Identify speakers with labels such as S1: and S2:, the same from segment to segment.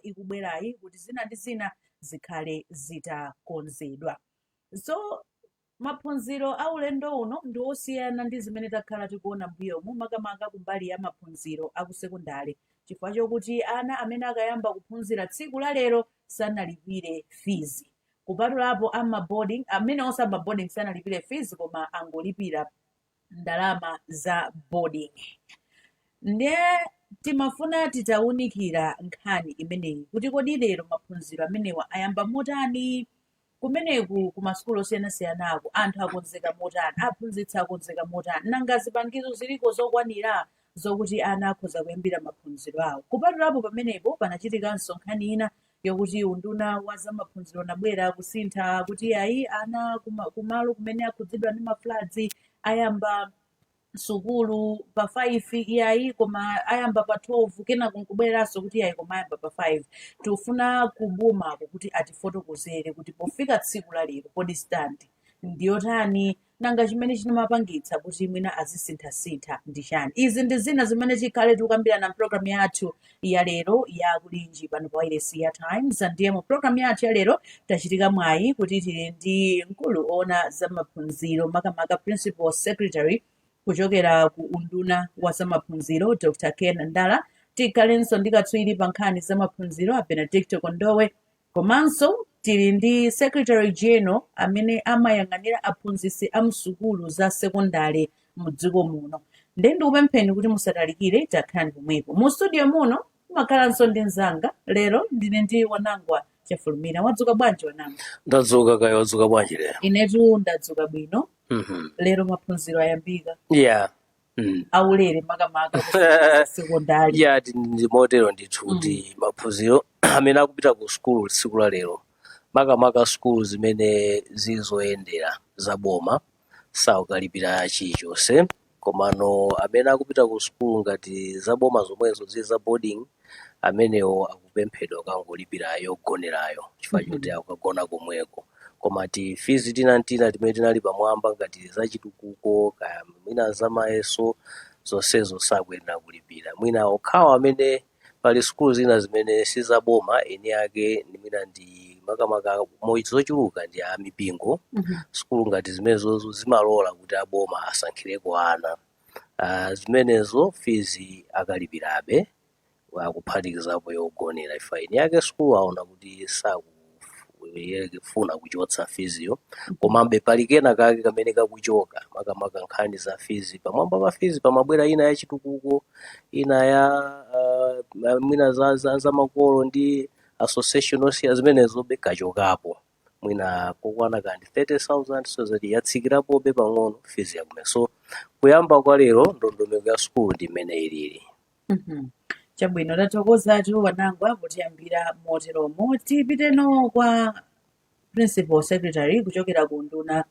S1: ikubwerayi kuti zina ndi zina zikhale zitakonzedwa. So maphunziro a ulendo uno ndi osiyana ndi zimene takhala tikuona mbuyomu makamaka kumbali ya maphunziro akusekondari chifukwa chokuti ana amene akayamba kuphunzira tsiku la lero sanalipire fees kupatulapo amaboarding amene onse amaboarding sanalipire fees koma angolipira ndalama za boarding. Ndiye timafuna titawunikira nkhani imeneyi kuti kodi lero maphunziro amenewa ayamba motani, kumeneku kumasukulu osiyanasiyanako anthu akonzeka motani, aphunzitsi akonzeka motani, nanga zipangizo ziliko zokwanira zokuti ana akhoza kuyambira maphunziro awo. Kupatulapo pamenepo panachitikanso nkhani ina yokuti unduna wa zamaphunziro unabwera kusintha kuti ayi ana kumalo kumene akhudzidwa ndi mafladzi ayamba sukulu pa 5 iyayi koma ayamba pa 12 kena kunkubweranso kuti iyayi koma ayamba pa 5. Tifuna kubumako kuti atifotokozere kuti pofika tsiku la lero kodi stand ndiyotani nanga chimene chinamapangitsa kuti mwina azisinthasintha ndi chani. Izi ndi zina zimene tikhale tikukambirana mpulogalamu yathu ya lero ya kulinji pano pa wailesi ya Times. Ndiye mu pulogalamu yathu ya lero tachitika mwayi kuti tili ndi mkulu ona zamaphunziro makamaka principal secretary kuchokera ku unduna wa zamaphunziro Dr. Ken Ndala. Tikhalenso ndi katswiri pa nkhani zamaphunziro a Benedicto Kondowe komanso tili ndi secretary general amene amayang'anira aphunzitsi a msukulu za sekondari mu dziko muno. Ndiye ndikupempheni kuti musatalikire takhalani pomwepo. Mu studio muno mumakhalanso ndi mzanga lero ndine ndi Wanangwa Chafulumira. Wadzuka bwanji Wanangwa?
S2: Ndadzuka kaya wadzuka bwanji lero?
S1: Inetu ndadzuka bwino. Lero maphunziro ayambika.
S2: Yeah.
S1: Aulere makamaka sekondari.
S2: Yeah, ndi motero ndithu kuti maphunziro amene akupita ku skulu tsiku la lero makamaka skulu zimene zizoyendera zaboma saukalipira chilichonse komano amene akupita ku skulu ngati zaboma zomwezo zili za boarding amenewo akupemphedwa kangolipira yogonerayo chifukwa choti akagona komweko. Koma ti fees tinantina timene tinali pamwamba ngati zachitukuko kaya mwina zamayeso zonsezo sakuyenera kulipira. Mwina okhawa amene pali skulu zina zimene sizaboma eni ake mwina ndi makamaka zochuluka ndi a mipingo. Skulu ngati zimenezo zimalola kuti aboma asankhireko ana. Zimenezo fees akalipirabe akuphatikizapo yogonera ifa eni ake skulu aona kuti funa kuchotsa feesyo komabe pali kena kake kamene kakuchoka makamaka nkhani za fees pamwamba pa fees pamabwera ina ya chitukuko ina ya mwina za makolo ndi association osiya zimenezo bekachokapo mwina kokwana kandi 30,000 so that yatsikirapobe pang'ono fees yakume. So kuyamba kwa lero ndondomeko ya skulu ndi imene ilili.
S1: Chabwino tathokozatu Wanangwa kutiyambira moteromo. Tipiteno kwa principal secretary kuchokera ku unduna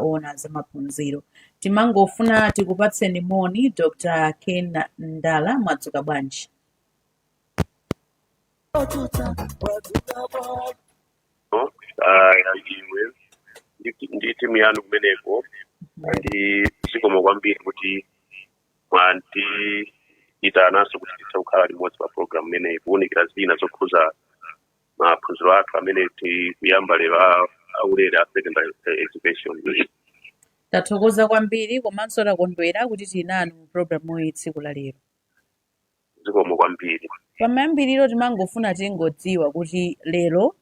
S1: ona zamaphunziro. Timangofuna tikupatseni moni Dr. Ken Ndala. Mwadzuka bwanji?
S3: Ndi timu yanu kumeneko ndi zikomo kwambiri kuti mwanti itanaso kuti tikukhala limodzi pa program imeneyi kuwunikira zina zokhuza maphunziro athu amene tikuyamba lero aulere a secondary education.
S1: Tathokoza kwambiri komanso takondwera kuti tili nanu mu programu iyi tsiku la lero.
S3: Zikomo kwambiri.
S1: Pamayambiriro timangofuna tingodziwa kuti lero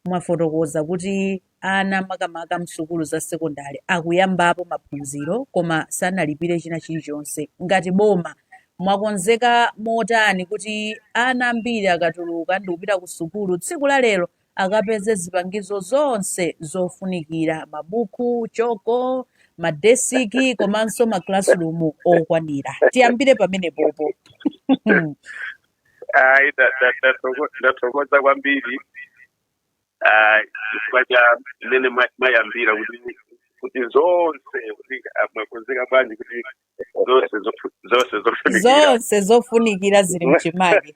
S1: mwafotokoza kuti ana makamaka msukulu za sekondari akuyambapo maphunziro koma sanalipire china chilichonse. Ngati boma mwakonzeka motani kuti ana ambiri akatuluka ndi kupita ku sukulu tsiku la lero akapeze zipangizo zonse zofunikira, mabuku, choko, madesiki komanso maclassroom okwanira? Tiyambire pamene popo.
S3: Ndathokoza kwambiri chifukwa cha mmene mayambira kuti zonse mwakonzeka bwanji kuti
S1: zonse zofunikira zili mchimake.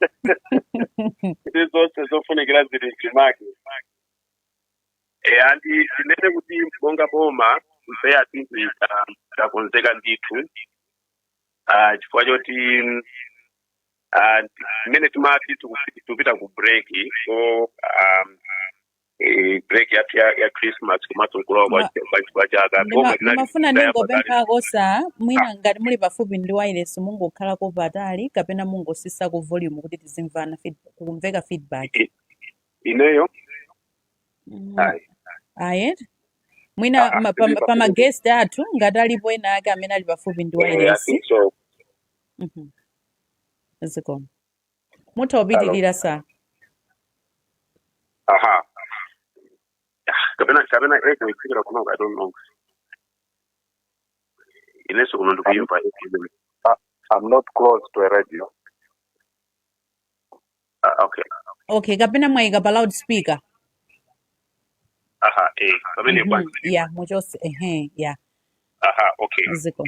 S3: Zonse zofunikira zili mchimake. Andi ndinene kuti bonga boma mpeya tinzi takonzeka ndithu chifukwa choti mmene timati tikupita ku break so break ya Christmas komanso kulowa kwa chaka
S1: ndimafuna ndingopemphako saa mwina ngati muli pafupi ndi wireless mungokhalako patali kapena mungosisako volume kuti tizimvana kumveka feedback
S3: ineyo
S1: ayi mwina pa guest athu ngati alipo ena ake amene ali pafupi ndi wireless ziko mutha upitirira saa
S3: kapena ikuyikira kunoka I don't know ineso kuno ndikuyimva I'm not close to a radio
S1: okay kapena mwayika pa loudspeaker
S3: pamene
S1: yeah muchose yeah
S3: okay
S1: ziko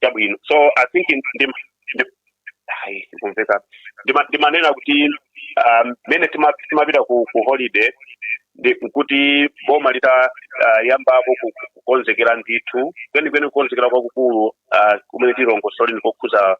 S3: yabwino so I think ndimanena kuti mene timapita ku holiday kuti boma litayambako kukonzekera ndithu kwenikweni kukonzekera kwakukulu kumene tilongosole ndikokhuza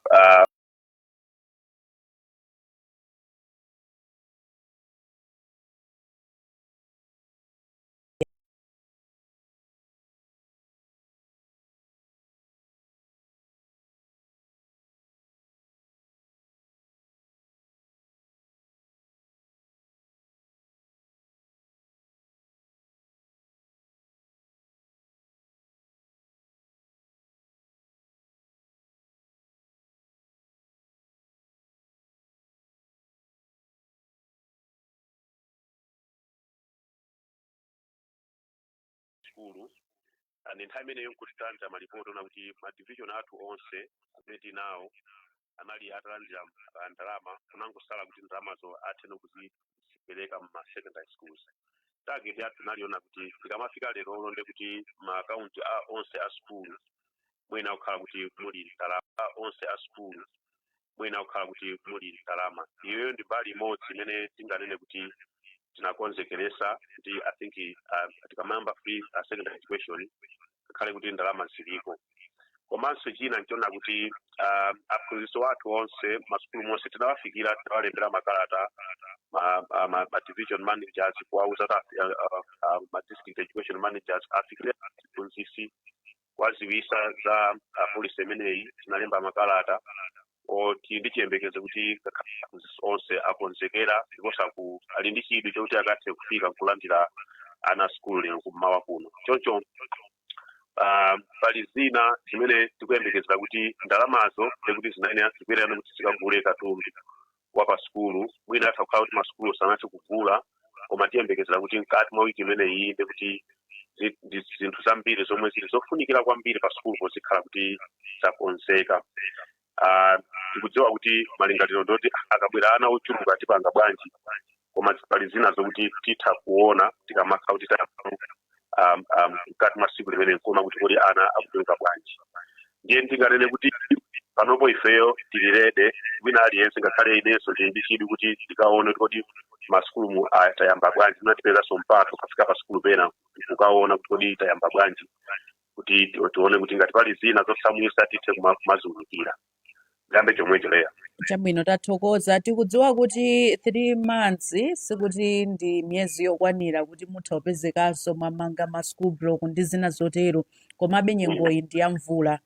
S3: and nthawi imeneyo nkutitanza malipoti ona kuti madivision athu onse amene tinawo anali atalandira ndalama kunangosala kuti ndalamazo athene kuzipereka mma secondary schools target yathu naliona kuti tikamafika lero londe kuti ma account onse a school mwina kukhala kuti muli ndalama onse a school mwina kukhala kuti muli ndalama iyoyo ndi mbali imodzi imene tinganene kuti tinakonzekeresa ndi I think tikamayamba free secondary education kakhale kuti ndalama ziliko komanso china nchiona kuti aphunzitsi wathu onse masukulu monse tinawafikira tinawalembera makalata ma division managers kuwauza ma district education managers afikire aphunzitsi kwaziwisa za policy imeneyi tinalemba makalata oti ndichiyembekezo kuti aphunzitsi onse akonzekera ndiponso ali ndi chidwi chokuti akathe kufika nkulandira ana skulu lero kummawa kuno choncho pali zina zimene tikuyembekezera kuti ndalamazo ndikuti zinayenera zikuyerera kuti zikagule katundu wa pa skulu mwina atha kukhala kuti maskulu sanathe kugula koma tiyembekezera kuti mkati mwa wiki imene iyi ndikuti zinthu zambiri zomwe zili zofunikira kwambiri pa skulu pozikhala kuti zakonzeka tikudziwa kuti malingaliro ndoti akabwera ana ochuluka tipanga bwanji koma pali zina zokuti titha kuona tikamakhala kuti mkati mwa siku limene nkuona kuti kodi ana akutunga bwanji ndiye ndinganene kuti panopo ifeyo tilirede wina aliyense ngakhale inenso ndili ndi chidwi kuti tikaone kuti maskulu mu tayamba bwanji tinatipezanso mpatho kafika pa skulu pena kukaona kuti kodi tayamba bwanji kuti tione kuti ngati pali zina zosamwisa tithe kumazulukira gambe chomwecho leya
S1: chabwino tathokoza tikudziwa kuti 3 months sikuti ndi miyezi yokwanira kuti mutha upezekanso mwamanga ma school block ndi zina zotero komabe nyengoyi ndi ya mvula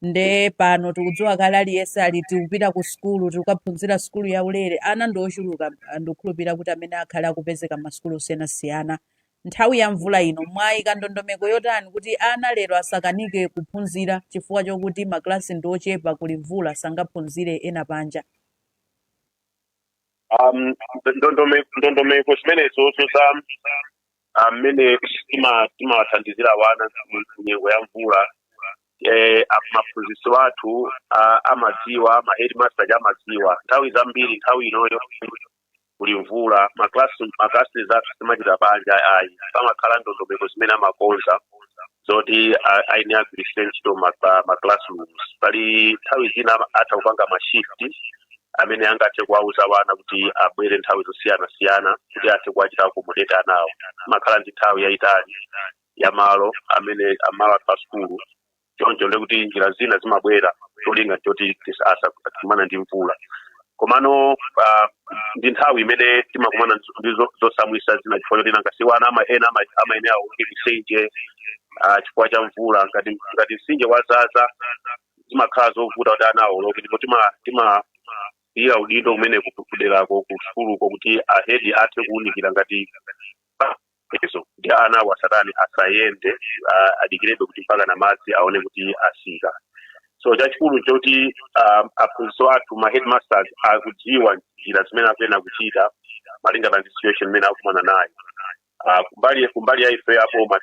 S1: nde pano tikudziwa kale aliyense ali tikupita ku skulu tikukaphunzira skulu yaulere ana ndi ochuluka ndikukhulupirira kuti amene akhale akupezeka maskulu osiyanasiyana nthawi ya mvula ino mwayika ndondomeko yotani kuti ana lero asakanike kuphunzira chifukwa chokuti maklasi ndi ochepa kuli mvula sangaphunzire ena panja
S3: ndondomeko zimenezo za amene timawathandizira wana nyengo ya mvula maphunzitsi wathu amadziwa ma headmaster amadziwa nthawi zambiri nthawi inoyo kuli mvula maklasi zathu simachita banja ayi pamakhala ndondomeko zimene amakonza zoti aine agwirisire ntchito ma classrooms pali nthawi zina atha kupanga ma shift amene angathe kuwauza wana kuti abwere nthawi zosiyana-siyana kuti athe kuwachita accommodate anawo makhala ndi nthawi yayitali ya malo amene amalo pa skulu choncho ndikuti njira zina zimabwera cholinga choti tisasa kumana ndi mvula komano ndi nthawi imene timakumana ndi zosamwisa zina chifukwa choti nangasiwana ena amayenera aunge misenje chifukwa cha mvula ngati msinje wazaza zimakhala zovuta kuti ana awoloke ndipo iya udindo umene kuderako ku sukuluko kuti ahedi athe kuwunikira ngati izo ndi ana wasatani asayende adikirebe kuti mpaka na madzi aone kuti asika. So chachikulu choti aphunzitsi athu ma headmasters akudziwa njira zimene akuyena kuchita malingana ndi situation imene akumana nayo. Kumbali ya ife apo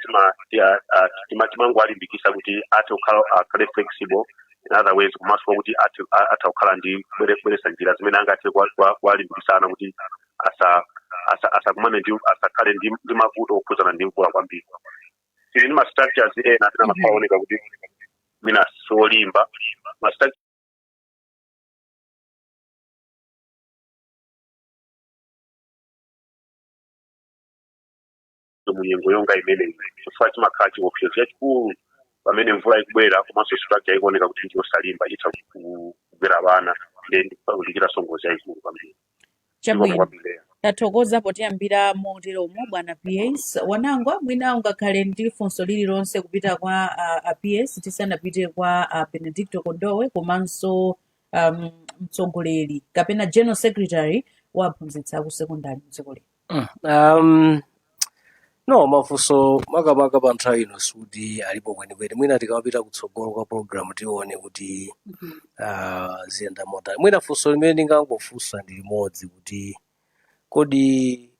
S3: timangowalimbikisa kuti athe akhale flexible in other ways komanso kuti athe kukhala ndi kubweretsa njira zimene angathe kuwalimbikisana kuti asakumane ndi asakhale ndi mavuto okhuzana ndi mvula kwambiri. Tili ndi ma structures ena tinamafaoneka kuti mina solimba munyengo yonga imeneyi chifukwa chimakhala chiopsezo chachikulu pamene mvula ikubwera komanso structure ikuoneka kuti ndiyosalimba itha kugwera vana ndi kulikira songozi yayikulu kwambiri.
S1: Chabwino tathokoza potiyambira moteromo bwana PS wanangwa mwina ungakhale ndi funso lililonse kupita kwa PS tisanapite kwa Benedicto Kondowe komanso mtsogoleri kapena general secretary wa aphunzitsi aku sekondari mdziko lino.
S2: No, mafunso makamaka pa nthawi ino suti alipo kwenikweni mwina tikamapita kutsogolo kwa program tione kuti ziyenda motani. Mwina funso limene ndingangofunsa ndi limodzi kuti kodi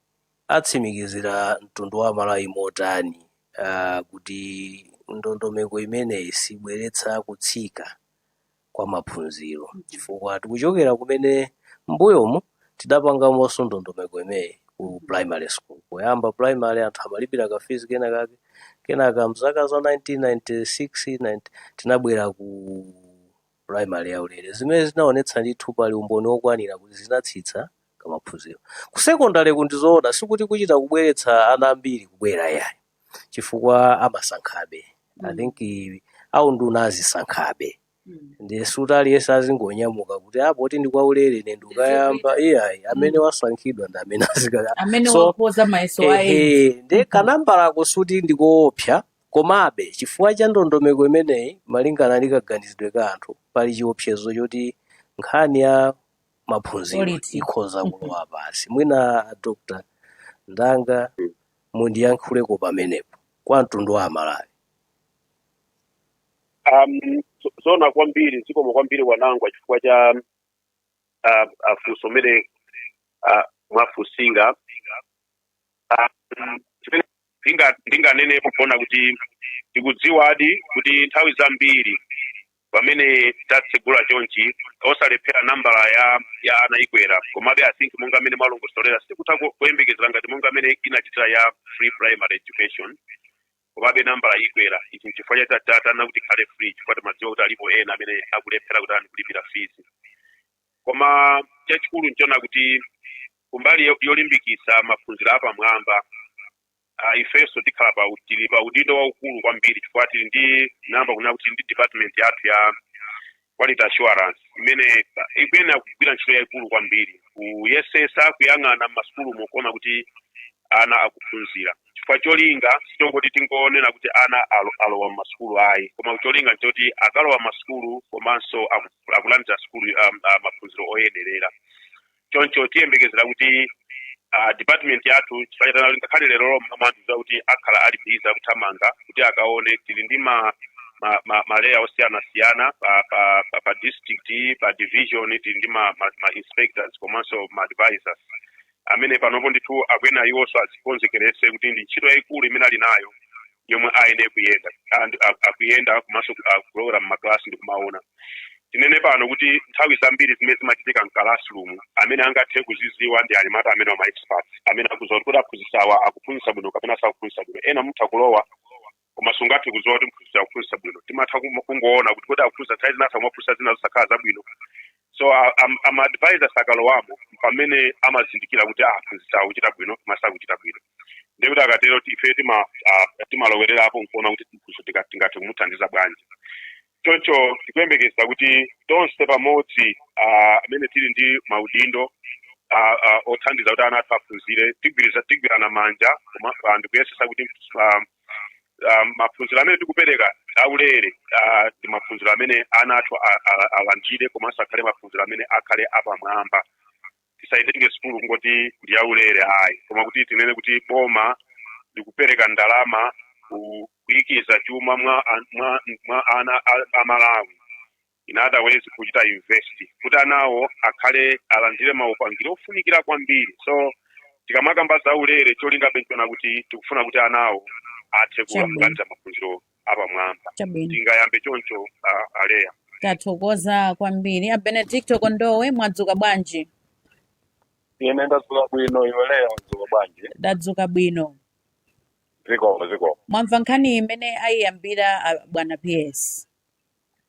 S2: atsimikizira mtundu wa malawi motani kuti ndondomeko imeneyi sibweretsa kutsika kwa maphunziro chifukwa tikuchokera kumene mbuyomu tidapangamonso ndondomeko imeneyi ku primary school. Poyamba primary anthu amalipira ka fees kenaka mzaka za 1996 tinabwera ku primary yaulere zimene zinaonetsa ndithu pali umboni wokwanira kuti zinatsitsa kamaphunziro. Ku secondary kundizoona sikuti kuchita kubweretsa ana ambiri kubwera yayi chifukwa amasankhabe. I think aunduna azisankhabe ndi suti aliyense azingonyamuka kuti poti ndikwaulere ine ndikayamba iyayi amene wasankhidwa ndi amene
S1: amene wapoza mayeso ayi
S2: ndi kanambalako suti ndikoopsa komabe chifukwa cha ndondomeko imeneyi malingana ndi kaganizidwe ka anthu pali chiopsezo choti nkhani ya maphunziro ikhoza kulowa pansi. Mwina Dr. Ndanga mundiyankhuleko pamenepo kwa mtundu wa Malawi.
S3: Zona kwambiri zikomo kwambiri wanangwa chifukwa cha afunso mene mwafusinga ndinganene kuona kuti ndikudziwadi kuti nthawi zambiri pamene tatsegula chonchi osalephera nambala ya ana ikwera komabe I think monga mene mwalongosolera sikutha kuyembekezera ngati monga mene inachitira ya free primary education komabe nambala ikwera ichi nchifukwa cha tatana kuti khale free chifukwa timadziwa kuti alipo ena amene akulephera kuti ani kulipira fees. Koma chachikulu nchona kuti kumbali yolimbikisa maphunziro apamwamba ifeso tikhala pa udindo waukulu kwambiri chifukwa tili ndi namba kuna kuti ndi department yathu ya quality assurance imene ikuyena kugwira ntchito yayikulu kwambiri kuyesesa kuyang'ana m'masukulu mokuona kuti ana akuphunzira chifukwa cholinga sichongoti tingonena kuti ana alowa m'masukulu ayi koma cholinga nchoti akalowa m'masukulu komanso akulandira sukulu maphunziro oyenerera. Choncho tiyembekezera kuti department yathu chifukwa ngakhale lero mmandiza kuti akhala ali biza kuthamanga kuti akaone tili ndi maleya osiyana-siyana pa district pa division tili ndi ma inspectors komanso ma advisors amene panopo ndithu akwena iwonso azikonzekerese kuti ndi ntchito yayikulu imene ali nayo yomwe ayene akuyenda komanso kulowera m'maklasi ndi kumaona. Tinene pano kuti nthawi zambiri zimene zimachitika mclassroom amene angathe kuziziwa ndi anyamata amene ama experts amene akudziwa kuti aphunzitsawa akuphunzitsa bwino kapena sakuphunzitsa bwino. Ena mutha kulowa koma sungathe kudziwa kuti mphunzitsi akuphunzitsa bwino timatha kungoona kuti kodi akuphunzitsa nthawi zina amaphunzitsa zina zosakhala zabwino. So ama advisors akalowamo pamene amazindikira kuti aphunzitsawo kuchita bwino koma sakuchita bwino. Ndikuti akatero ife timalowererapo nkuona kuti mphunzitsi tingathe kumuthandiza bwanji. choncho tikuyembekeza kuti tonse pamodzi amene tili ndi maudindo othandiza kuti ana athu aphunzire tigwirana manja ndikuyesesa kuti maphunziro amene tikupereka aulere ndi maphunziro amene ana athu alandire komanso akhale maphunziro amene akhale apamwamba. Tisayitenge sukulu ngoti ndi aulere ayi, koma kuti tinene kuti boma likupereka ndalama kuikiza chuma mwa ana amalawi. In other ways kuchita invest kuti anawo akhale alandire maupangiro ofunikira kwambiri. So tikamakamba za ulere cholinga bentona kuti tikufuna kuti anawo athe kulangiza maphunziro apamwamba. Tingayambe choncho aleya.
S1: Tathokoza kwambiri. A Benedicto Kondowe mwadzuka bwanji?
S4: Ine ndadzuka bwino, iwe leya wadzuka bwanji?
S1: Ndadzuka bwino.
S4: Ziko.
S1: Mwamva nkhani imene ayiyambira bwana PS?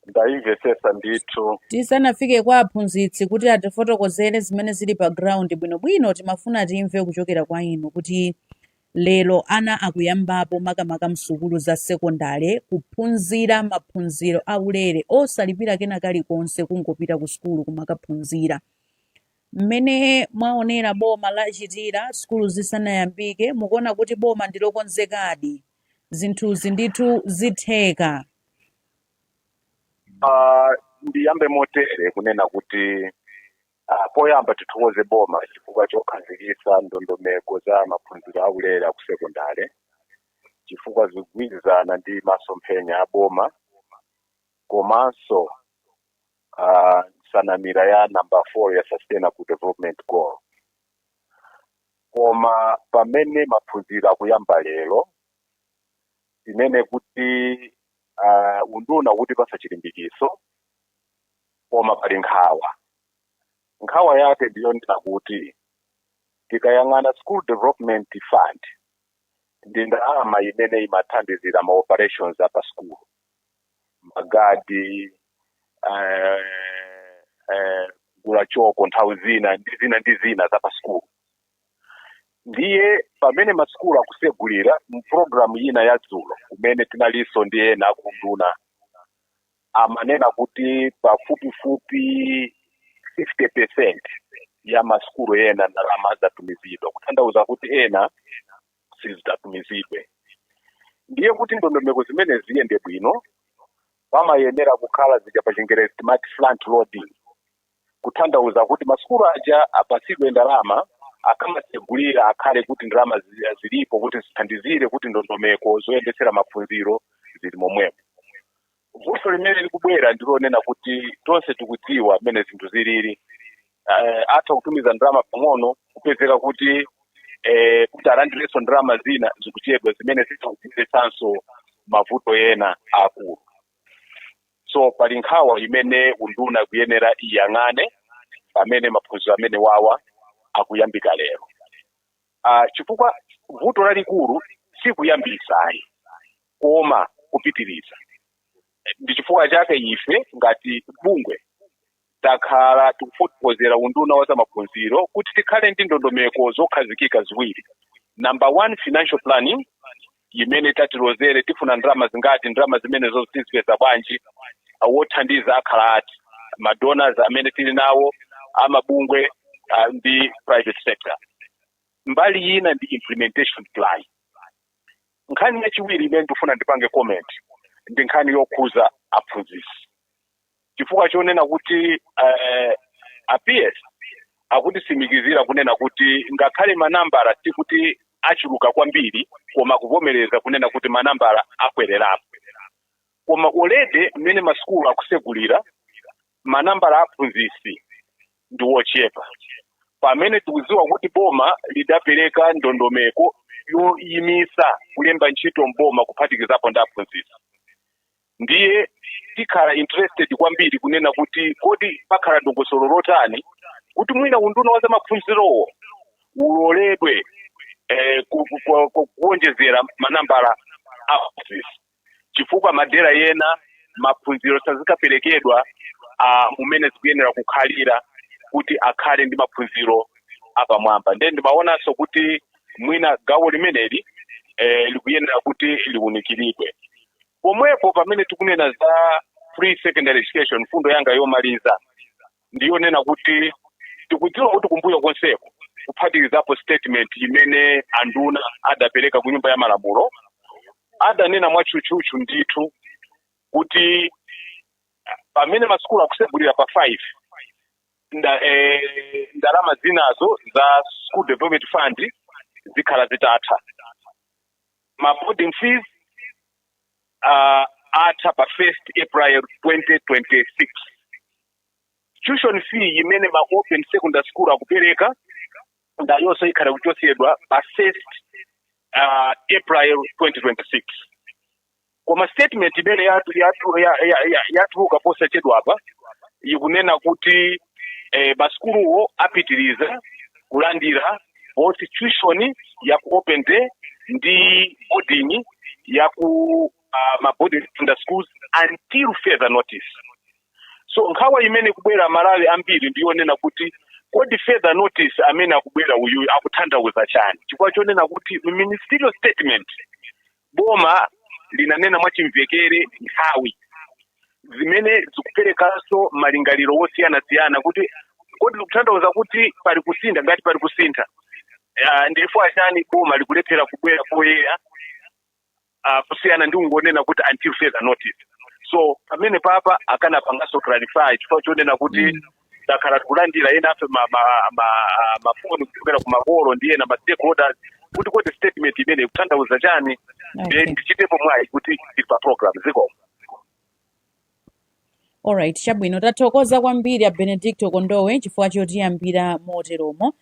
S4: Ndayimvesesa ndithu.
S1: Tisanafike kwa aphunzitsi kuti atifotokozere zimene zili pa ground bwinobwino, timafuna timve kuchokera kwa inu kuti lero ana akuyambapo makamaka msukulu za sekondale kuphunzira maphunziro aulere osalipira kena kalikonse kungopita ku sukulu kumakaphunzira. Mmene mwaonera boma lachitira sukulu zisanayambike, mukuona kuti boma ndilokonzekadi zinthuzi ndithu zitheka?
S4: Ndiyambe motere kunena kuti poyamba tithokoze boma chifukwa chokhazikitsa ndondomeko za maphunziro aulere aku sekondale, chifukwa zigwirizana ndi masomphenya a boma komanso sanamira ya number 4 ya sustainable development goal. Koma pamene maphunziro akuyamba lero imene kuti unduna kuti pasa chilimbikiso koma pali nkhawa yake ndiyo ndina kuti tikayang'ana school development fund ndi ndalama imene imathandizira ma operations apa school, magadi gula choko nthawi zina ndi zina za pa school. Ndiye pamene maskulu akusegulira program ina ya dzulo kumene tinaliso ndi ena akunduna amanena kuti pafupifupi 50% ya maskulu ena ndalama zatumizidwa, kutanthauza kuti ena sizitatumizidwe. Ndiye kuti ndondomeko zimene ziyende bwino pamayenera kukhala zija pa Chingerezi smart front loading, kutanthauza kuti maskulu aja apasidwe ndalama akamasegulira akhale kuti ndalama zilipo kuti zithandizire kuti ndondomeko zoyendetsera maphunziro zili momwemo. Vuto limene likubwera ndilonena kuti tonse tikudziwa mmene zinthu zilili, atha kutumiza ndalama pang'ono kupezeka kuti kuti alandireso ndalama zina zikuchedwa zimene zitakudziwiritsanso mavuto ena akulu. So pali nkhawa imene unduna kuyenera iyang'ane pamene maphunziro amene wawa akuyambika lero. Chifukwa vuto lalikulu si kuyambisa ayi koma kupitiriza. Ndi chifukwa chake ife ngati bungwe takhala tikufotokozera unduna wa za maphunziro kuti tikhale ndi ndondomeko zokhazikika ziwiri. Number 1, financial planning imene tatilozere tifuna ndalama zingati, ndalama zimene zozizipeza bwanji, awothandiza akhala ati madonors amene tili nawo amabungwe ndi private sector. Mbali ina ndi implementation plan. Nkhani yachiwiri imene ndifuna ndipange comment ndi nkhani yokhuza aphunzitsi, chifukwa chonena kuti PS akutisimikizira kunena kuti ngakhale manambara tikuti achuluka kwambiri koma kuvomereza kunena kuti manambara akwererapo, koma ulede mmene maskulu akusegulira manambara aphunzitsi ndi wochepa. Pamene tikudziwa kuti boma lidapereka ndondomeko yoyimisa kulemba ntchito mboma kuphatikizapo ndi aphunzitsi. Ndiye tikhala interested kwambiri kunena kuti kodi pakhala dongosolo lotani kuti mwina unduna wa za maphunzirowo uloledwe kuonjezera manambara aphunzitsi, chifukwa madera yena maphunziro sazikaperekedwa mumene zikuyenera kukhalira kuti akhale ndi maphunziro apamwamba. Ndiye ndimaonanso kuti mwina gawo limeneli likuyenera kuti liwunikiridwe. Pomwepo pamene tikunena za free secondary education mfundo yanga yomaliza ndiyonena kuti tikudziwa kuti kumbuyo konseko kuphatikizapo statement imene anduna adapereka ku nyumba ya malamulo adanena mwachuchuchu ndithu kuti pamene masukulu akusegulira pa 5 ndalama zinazo za school development fund zikhala zitatha ma boarding fees atha pa 1st April 2026 tuition fee imene ma open secondary school akupereka ndayonso ikhala kuchosedwa pa 1st April 2026 koma statement imene yatuluka posachedwa apa ikunena kuti masukuluwo apitiriza kulandira both tuition ya ku open day ndi boarding ya ku boarding schools until further notice. So nkhawa imene kubwera Malawi ambiri ndiyonena kuti kodi further notice amene akubwera uyu akutanthauza chani chifukwa chonena kuti ministerial statement boma linanena mwachimvekere nthawi zimene zikuperekanso malingaliro wosiyana kuti kodi kutanthauza kuti pali kusintha ngati pali kusintha ndifo achani boma likulephera kubwera poyera kusiyana ndi ungonena kuti until further notice. So pamene papa akana pangaso clarify chifukwa chonena kuti dakhala kulandira ena afe mafoni kuchokera ku makolo ndiye na stakeholders kuti kodi statement imene kutanthauza chani ndichitepo mwayi kuti ipa program ziko.
S1: Alright, chabwino tathokoza kwambiri a Benedicto Kondowe chifukwa chotiyambira moteromo.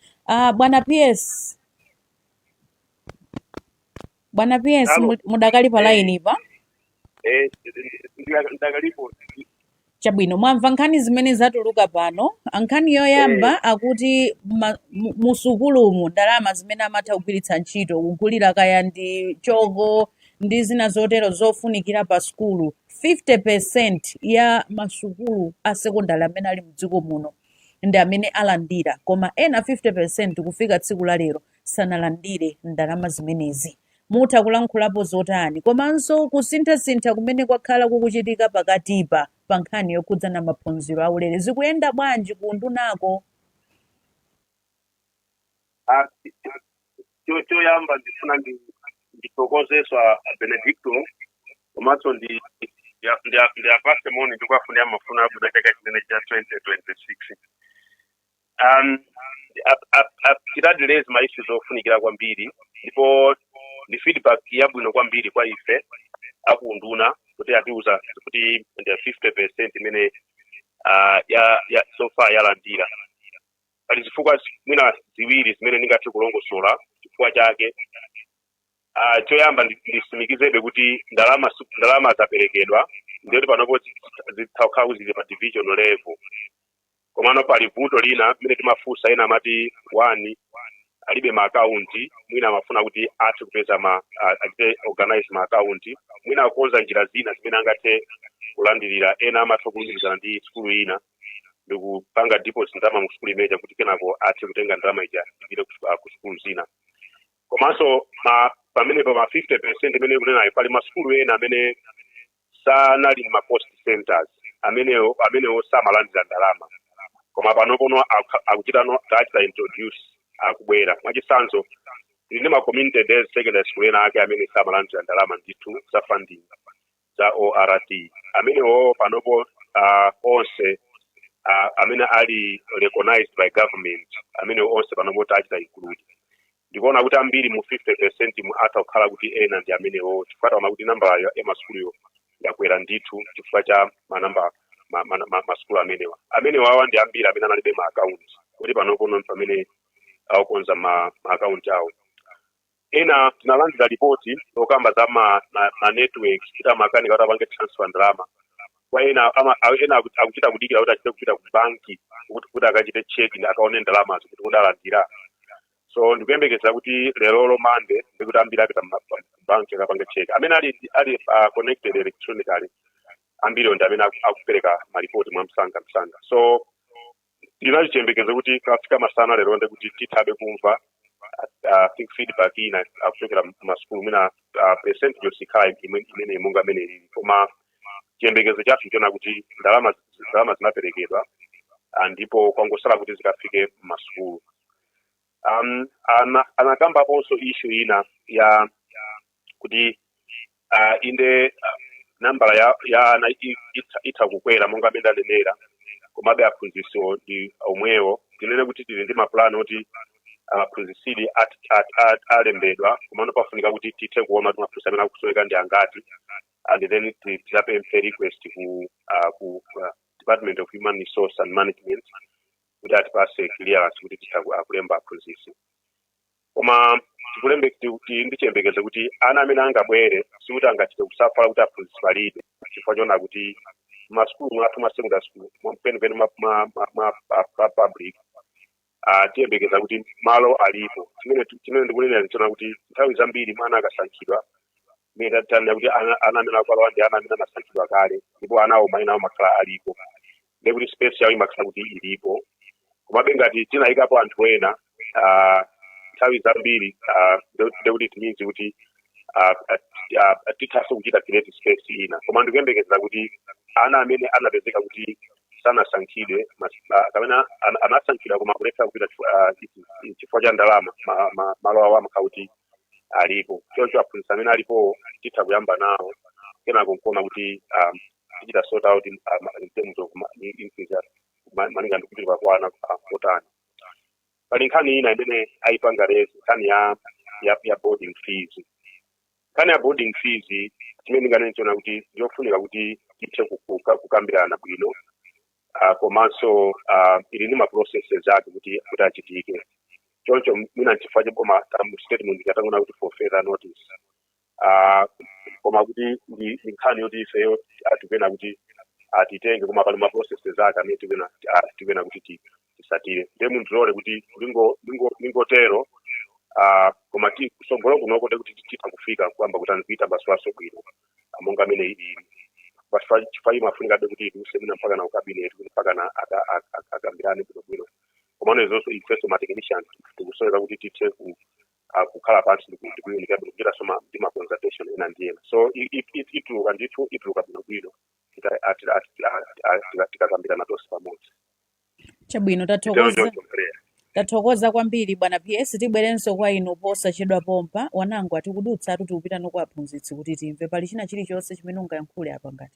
S1: Bwana PS mudakali pa line pa?
S3: Ndakalipo.
S1: Chabwino mwamva nkhani zimene zatuluka pano. Nkhani yoyamba akuti musukulumu ndalama zimene amatha kugwiritsa ntchito kugulira kaya ndi choko ndi zina zotero zofunikira pa sukulu 50% ya masukulu a sekondari amene ali mdziko muno ndi amene alandira koma ena 50% kufika tsiku la lero sanalandire ndalama zimenezi. Mutha kulankhulapo zotani komanso kusinthasintha kumene kwakhala kukuchitika pakatipa pa nkhani yokhudzana maphunziro aulere zikuyenda bwanji kundunako?
S3: Choyamba ndifuna ndithokozeswa Benedicto komanso ndiyapase moni ndikwafunira mafuna abwino chaka chimene cha 2026. Tidadileza maissues ofunikira kwambiri ndipo ndi feedback yabwino kwambiri kwa ife akunduna kuti atiuza kuti ndi 50% imene ya so far yalandira. Pali zifukwa mwina ziwiri zimene ndingathe kulongosola chifukwa chake. Choyamba ndisimikizebe kuti ndalama zaperekedwa ndiyoti panopo zithaukhawu zili pa divisional level. Komano pali vuto lina mmene timafunsa ena amati 1 alibe ma account mwina amafuna kuti athe kupeza athe organize ma account mwina akonza njira zina zimene angathe kulandirira ena amatha kulumikizana ndi skulu ina ndikupanga deposit ndalama mu skulu imeja kuti kenako athe kutenga ndalama ija ipite ku skulu zina. Komanso pamene pa 50% imene kunena pali maskulu ena amene sanali ma post centers amenewo samalandira ndalama koma panopono akuchita introduce akubwera mwachisanzo ndi ma community based secondary school ena ake amene samalandira ndalama ndithu za funding za ORT amenewo panopo onse amene ali recognized by government amenewo onse panopo tachita include. Ndikuona kuti ambiri mu 50% mu atha kukhala kuti ena ndi amenewo chifukwa kuti namba ya masukuluyo yakwera ndithu chifukwa cha manamba masukulu amenewa awa ndi ambiri amene analibe ma account kuti panopono pamene akukonza ma account awo. Ena tinalandira ripoti lokamba za ma networks kuti amakanika kuti apange transfer ndalama kwa ena akuchita kudikira kuti achite kupita ku banki kuti akachite check ndi akaone ndalama kuti kudalandira. So ndikuyembekeza kuti lero Monday ndikuti ambiri apita banki akapanga check amene ali connected electronically ambiri ndi amene akupereka maripoti mwa msanga. So ndinachiyembekeza kuti kafika masana lero ndikuti tithabe kumva feedback ina akuchokera masukulu mwina percentage yosikhala imene monga amene ili koma chiyembekezo chathu chona kuti ndalama zinaperekedwa ndipo kwangosala kuti zikafike m'masukulu. Anakambaponso issue ina ya kuti inde nambala ya ana itha kukwera monga amene anenera, komabe aphunzitsi ndi omwewo. Tinene kuti tili ndi mapulani oti aphunzitsi alembedwa, komano pafunika kuti tithe kuona kuti maphunzitsi amene akusoweka ndi angati, and then tipemphe request ku Department of Human Resource and Management kuti atipase clearance kuti titha kulemba aphunzitsi. Koma ndi chiyembekezo kuti ana amene angabwere sikuti angachite kusafala kuti aphunzitsi palibe, chifukwa chona kuti masukulu mwathu ma secondary school mpenipeni ma public tiyembekeza kuti malo alipo. Chimene ndikunena ndichona kuti nthawi zambiri mwana akasankhidwa mene tanena kuti ana amene akwalawa ndi ana amene anasankhidwa kale, ndipo anawo mayina awo makhala alipo, ndi kuti space yawo imakhala kuti ilipo. Komabe ngati tinayikapo anthu ena nthawi zambiri ndikuti timinzi kuti tithaso kuchita create space ina. Koma ndikuyembekeza kuti ana amene anapezeka kuti sanasankhidwe kapena anasankhidwa koma kuletsa kupita chifukwa cha ndalama, malo awo amakhala kuti alipo. Choncho aphunzitsi amene alipo titha kuyamba nawo, kenako nkuona kuti tichita sort out in terms of increase malinga ndikuti pakwana kotani. Pali nkhani ina imene ayipanga lezi, nkhani ya boarding fees. Nkhani ya boarding fees chimene ndinganena kuti ndiofunika kuti tithe kukambirana bwino, komanso ili ndi ma processes ake kuti achitike. Choncho mina nchifukwa choboma statement ikatangona kuti for further notice. Koma kuti ndi nkhani yoti ifeyo atipena kuti atitenge, koma pali ma processes ake amene tipena kuti tisatire. Ndiye munthu lole kuti ndingotero koma kusongolo kunoko kuti titha kufika kwamba kuti anipita baswaso bwino monga amene ili chifukwa imafunika kuti tisemina mpaka na cabinet kuti mpaka na akambirane bwino. Koma izonso ifeso ma technicians tikusoweka kuti tithe kukhala pansi ndikuunika kuchita soma ndi ma consultation ena ndiyena. So ituluka ndithu ituluka bwino tikakambirana tonse pamodzi.
S1: Chabwino, tathokoza kwambiri bwana PS. Tibwerenso kwa inu posachedwa pompa. Wanangu atikudutsa tikupita kwa aphunzitsi kuti timve pali china chilichonse chimene ungayankhule apa ngati.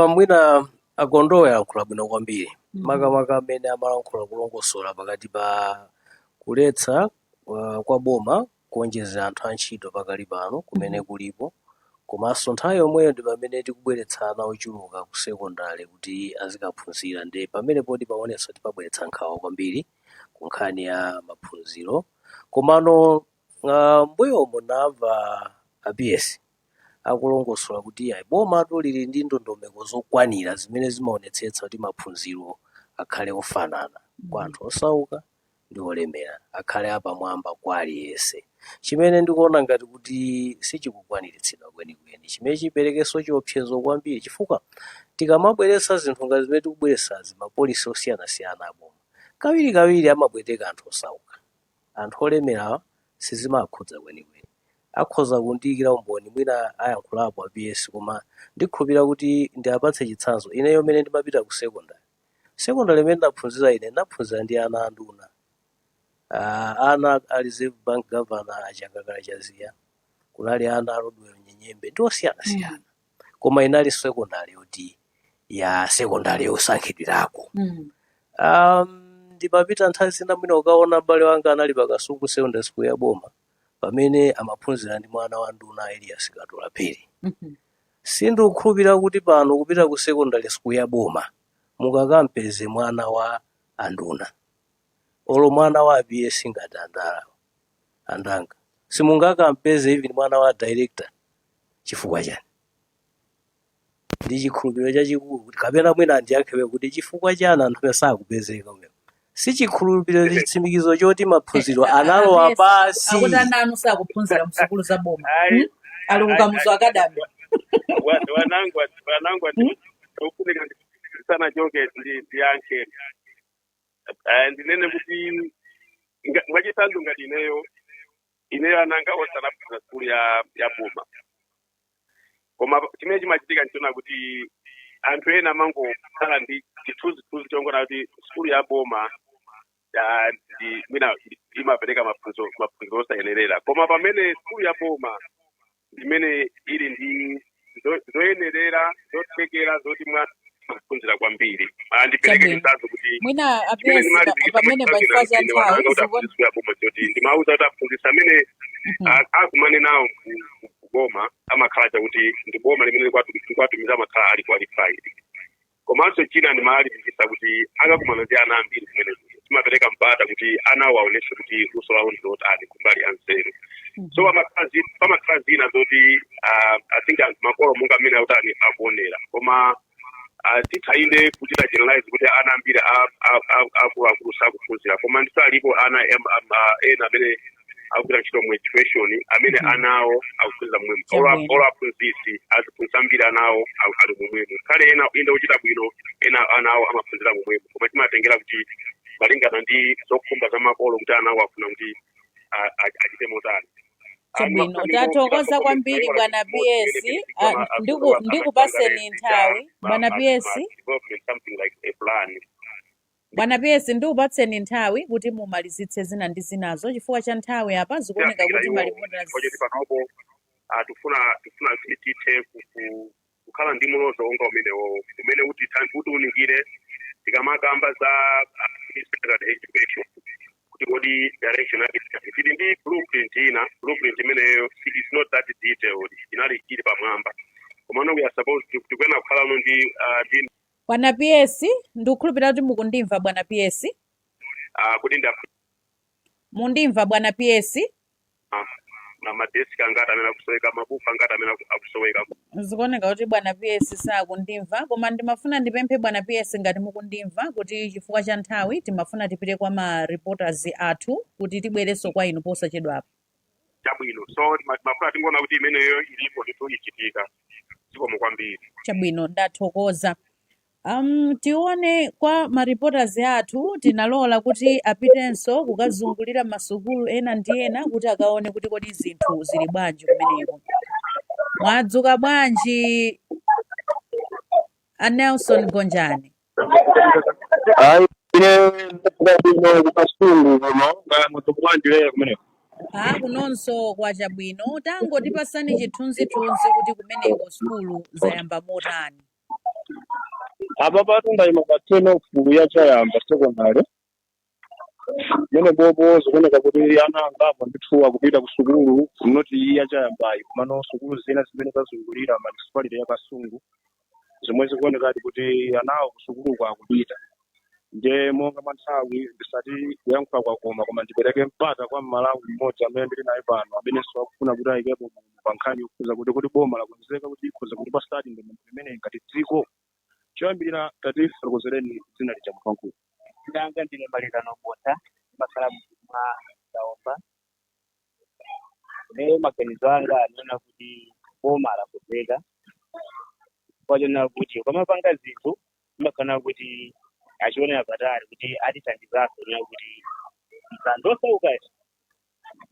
S2: Mwina agondowe yankhula bwino kwambiri. Makamaka amene amalankhula kulongosola pakati pa kuletsa kwa boma kuonjeza anthu antchito pakali pano kumene kulipo, komanso nthawi yomweyo ndi pamene tikubweretsa ana ochuluka ku sekondari kuti azikaphunzira. Ndi pamene poti paonetsa tipabweretsa nkhawa kwambiri ku nkhani ya maphunziro. Komano mbuyomo namva APS akulongosola kuti boma lili ndi ndondomeko zokwanira zimene zimaonetsetsa kuti maphunziro akhale ofanana kwa anthu osauka ndi olemera, akhale apamwamba kwa aliyense. Chimene ndikuona ngati kuti sichikukwaniritsidwa kwenikweni, chimene chiperekenso chiopsezo kwambiri, chifukwa tikamabweretsa zinthu ngati zimene tikubweretsazi mapolisi osiyanasiyana aboma kawirikawiri amabweteka anthu osauka. Anthu olemerawa sizimakhudza kwenikweni. Akhoza kundiyikira umboni mwina ayankhulapo APS, koma ndikhulupirira kuti ndiapatse chitsanzo. Ineyo imene ndimapita ku sekondari imene ndaphunzira ine ndaphunzira ndi ana anduna. Ana a Reserve Bank Governor achakakala chaziya, kunali ana alodwera nyenyembe ndi osiyanasiyana, koma inali sekondari yoti ya sekondari yosankhidwirako. Ndimapita nthawi zina mwina ukaona m'bale wanga anali pakasungu secondary school ya boma pamene amaphunzira ndi mwana wa nduna Elias Katola Phiri. Sindikukhulupirira kuti pano kupita ku secondary school ya boma mukakampeze mwana wa anduna olo mwana wa APS ngati andanga simungakampeze even mwana wa director. Chifukwa chani? Ndi chikhulupiriro chachikulu kuti kapena mwina andiyankhewe kuti chifukwa chani anthu sakupezeka umwe. Si chikhulupiriro chitsimikizo choti maphunziro analowa pasi.
S1: Akuti ana anu sakuphunzira msukulu za boma. Ali kukamuzo akadami.
S3: Wanangu ukufunika sana joke ndiyankhe. Ndinene kuti mwachitsanzo ngati ineyo ananga osanaphunzira skulu ya boma. koma chimene chimachitika nchiona kuti anthu ena amangokhala ndi chithunzithunzi chongona kuti skulu ya boma mwina imapereka maphunziro osayenerera, koma pamene skulu ya boma imene ili ndi zoyenerera zothekera zoti mwaphunzira kwambiri. Ndipereke chisazo kuti
S1: mwina apesi pamene pachifukwa cha nthawi
S3: ya boma choti ndimauza kuti aphunzitsa amene akumane nawo kuboma amakhala chakuti ndi boma limene likwatumiza amakhala ali qualified. Komanso china ndimalimbikitsa kuti akakumana ndi ana ambiri kumene timapereka mpata kuti anawo aoneshe kuti luso lawo ndi lotani kumbali ya nzeru. So pamakhala zina zoti I think makolo monga amene autani akuonera, koma tithainde kuchita generalize kuti ana ambiri akuluakulu sakuphunzira, koma ndisalipo ana ena amene akugwira ntchito mu education amene anawo akuphunzira momwemo. Olo aphunzitsi aziphunzitsa ambiri anawo ali momwemo, kale ena inde kuchita bwino ena anawo amaphunzira momwemo, koma timatengera kuti malingana ndi zokhumba za makolo kuti anawo afuna kuti achite motani.
S1: Chabwino, tathokoza kwambiri bwana PS. Ndikupaseni nthawi bwana PS. Bwana PS ndikupatseni nthawi kuti mumalizitse zina ndi zinazo chifukwa cha nthawi apa zikuoneka kuti malipota
S3: panopo tufuna kuti tithe kukhala ndi mulozo onga umenewo umene kuti unikire tikamakamba za secondary education kuti kodi direction yake tili ndi blueprint imeneyo is not that detailed, inali ili pamwamba, komano we are supposed to kwena kukhalano ndi
S1: bwana PS. Ndikukhulupirira kuti mukundimva bwana PS.
S3: Kuti
S1: mundimva bwana PS.
S3: na madesk angati amene akusoweka, mabuku angati amene akusoweka.
S1: Zikuoneka kuti bwana PS sakundimva, koma ndimafuna ndipemphe bwana PS ngati mukundimva kuti chifukwa cha nthawi timafuna tipite kwa ma reporters athu kuti tibwerenso kwa inu posachedwapo.
S3: Chabwino, so mafuna tingoona kuti imeneyo ilipo ndipo ichitika zikomo kwambiri.
S1: Chabwino, ndathokoza. Tione kwa ma reporters athu tinalola kuti apitenso kukazungulira masukulu ena ndi ena kuti akaone kuti kodi zinthu zili bwanji kumeneko. Mwadzuka bwanji a Nelson Gonjani? Kunonso kwa chabwino, tangotipasani chithunzithunzi kuti kumeneko sukulu zayamba motani.
S5: Apa patunda imakateno fulu ya chayamba secondary mene bobo zikuoneka kuti ana angapo ndithuwa kupita ku sukulu noti ya chayambayo, komano sukulu zina zimene zazungulira municipality ya Kasungu zomwe zikuoneka kuti anawo ku sukulu kwakupita. Nde monga manthawi ndisati kuyankhula kwakoma, koma ndipereke mpata kwa Malawi mmodzi amene ndili naye pano amenenso akufuna kuti ayikepo pa nkhani yokuza kuti boma lakonzeka kuti ikhoza kuti pasitadi ndemene imene ngati dziko choyambirira tati fotokozereni dzina lija mkwankulu.
S6: Ndanga ndine Malekano Bota makhala mwa Saomba. Leo maganizo anga anaona kuti boma lakonzeka kwaona kuti kwamapanga zinthu makana kuti achiona patali kuti atithandizaso na kuti ikandosa ukaita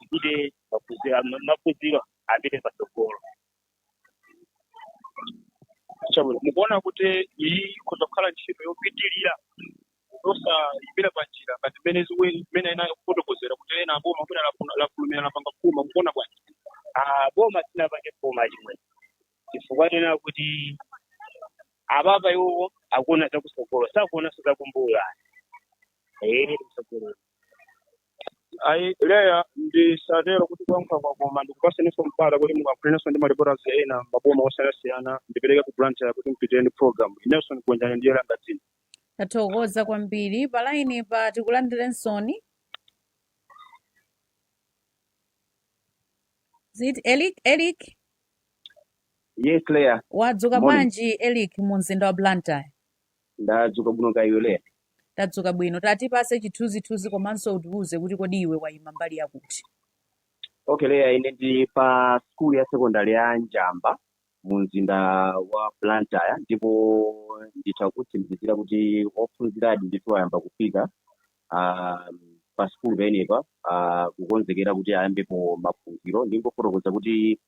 S6: kuti maphunziro apite patsogolo.
S5: Chabwino, mukuona kuti iyi ikhoza kukhala ntchito yopitirira osayipira panjira ngati imene ina kufotokozera kuti ena aboma kuti lafulumira lapanga phuma. Mukuona bwanji?
S6: Boma sinapange phuma chimwe chifukwa tena kuti ababa iwo akuona zakusogolo sakuonanso zakumbuyo kusogolo.
S5: Ayi leya ndisatero kuti kuyankhula kwakoma ndikupasenso mpata kuti mukakhulunenso ndi maripoters ena maboma osiyanasiyana ndipereke ku branch ya kuti mpiteni program. Nelson Gonjani ndiye langa dzina.
S1: Tathokoza kwambiri. Palaini pa tikulandirensoni zit Eric.
S6: Yes Leya.
S1: Wadzuka bwanji Eric mu mzinda wa Blantyre?
S6: Ndadzuka bwino kaiwe Leya.
S1: Tadzuka bwino, tatipase chithunzithunzi komanso utiuze kuti kodi iwe wayima mbali yakuti.
S6: Okay Leya, ine ndi pa skulu ya secondary ya Njamba mu mzinda wa Blantyre, ndipo nditha kutsimikizira kuti ophunziradi ndithu ayamba kufika pa skulu penepa kukonzekera kuti ayambepo maphunziro. Ndingofotokoza kuti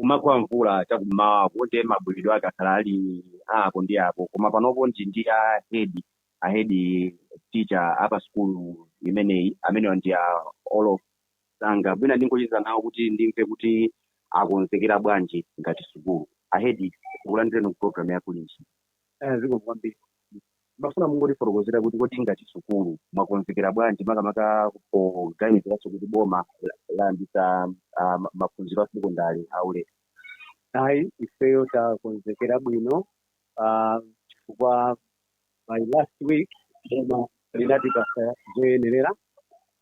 S6: kumagwa mvula chakummawa kuti mabwilidwe ake akhala ali apo ndi apo koma panopo ndi ahedi teacher apa skulu imeneyi amenewa ndi all sanga bwina ndingocheza nawo kuti ndimve kuti akonzekera bwanji ngati sukulu ahedi kulandireni program ya polisi ziko kwambiri bafuna mungotifotokozera kuti kodi ngati sukulu mwakonzekera bwanji makamaka poganiziranso kuti boma layambitsa maphunziro a sekondari aulere
S7: ayi ifeyo takonzekera bwino chifukwa by last week boma linatipasa zoyenerera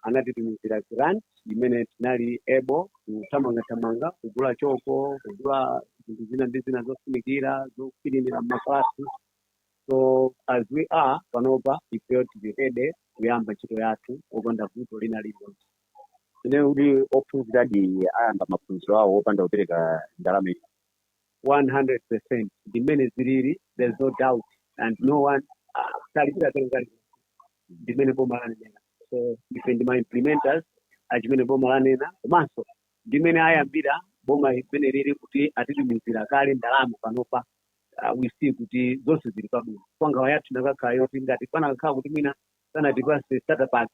S7: anatitumizira grant imene tinali able kuthamangathamanga kugula choko kugula zinthu zina ndi zina zofunikira zofiririra maklasi. So as we are panopa ifeyo tili ready kuyamba ntchito yathu opanda vuto lina lililonse.
S6: ine kuti ophunziradi ayamba maphunziro awo opanda kupereka ndalama
S7: 100% ndimene zilili, there's no doubt and no one talipira serikali ndimene boma lanena. So ife ndima implementers achimene boma lanena komanso ndimene ayambira boma imene lili kuti atitumizira kale ndalama panopa. We see kuti zonse zili pabwino kwanga yathu nakakhala yoti ngati panakakhala kuti mwina sanatipase startup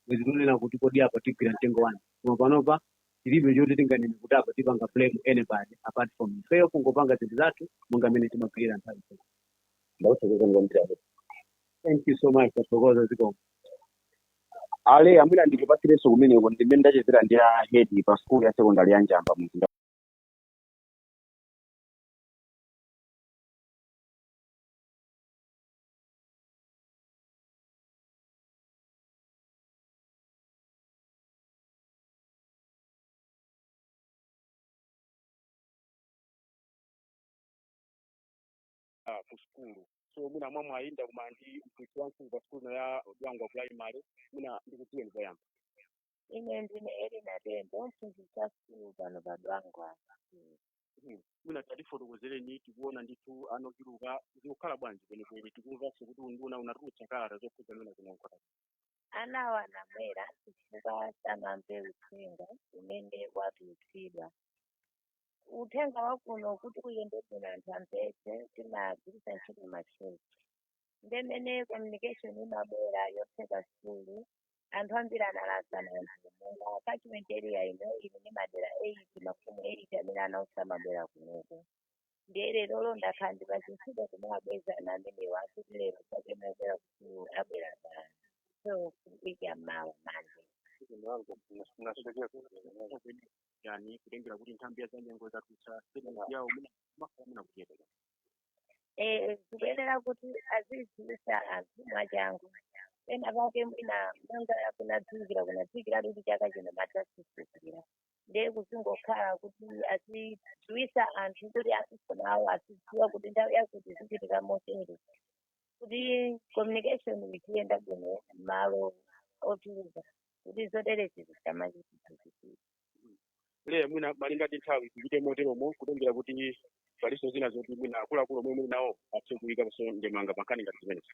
S7: wezikunena kuti kodi apa tigwira mtengo wani koma panopa tilibe choti tinganene kuti apa tipanga blame anybody apart from ifeyo kungopanga zinthu zathu monga mene timagwirira nthawi zonse. Thank you so much for zikomo.
S6: ale amwina ndikupatsirenso kumeneko ndimene ndachezera ndi ahedi pa skulu ya sekondari ya Njamba mzinda
S5: ku skulu so mina mwa mwayinda kuma ndi mphunzitsi wamkulu pa skulu ya wangu wa primary mina ndikudziweni poyamba.
S8: Ine ndine Elina Tembo mphunzitsi wa skulu pano pa Dwangwa.
S5: Mina tatifotokozereni tikuona ndithu anochuluka zikukhala bwanji kwenikweni tikumvanso kuti unduna unatulutsa kalata zokhuza mina zinankhola.
S8: Anawa anabwera chifukwa sanamve uthenga umene watulutsidwa. Uthenga wakuno kuti kuyende bwino anthu amvetse timagwiritsa ntchito machechi. Ndemene communication imabwera yotseka skulu anthu ambiri analasana anthu monga catchment area ino ili ndi madera 8 mafumu 8 amene anausa mabwera kunoko. Ndiye lero ndakhala ndipachintchito kumabwezana amenewa kuti lero sake mabwera ku abwera pa so kuika mawa manje.
S5: Yani kutengera kuti nthambi ya zanyengo zatutsa statement yawo muna kuyenda.
S8: Kuyenera kuti azidziwitsa anthu mwachangu. Ena pake mwina monga kunadziwikira kuti chaka chino matasisukira. Ndiye kuzingokhala kuti azidziwitsa anthu kuti asisona awo azidziwa kuti nthawi yakuti zichitika motere. Kuti communication ichiyenda bwino malo otuluka kuti zotere zizitamachitika.
S5: Le mwina malinga ndi nthawi tichite moteromo kutengera kuti paliso zina zoti mwina akuluakulu omwe muli nawo athe kuyikaponso ndemanga pankhani ngati zimenezi.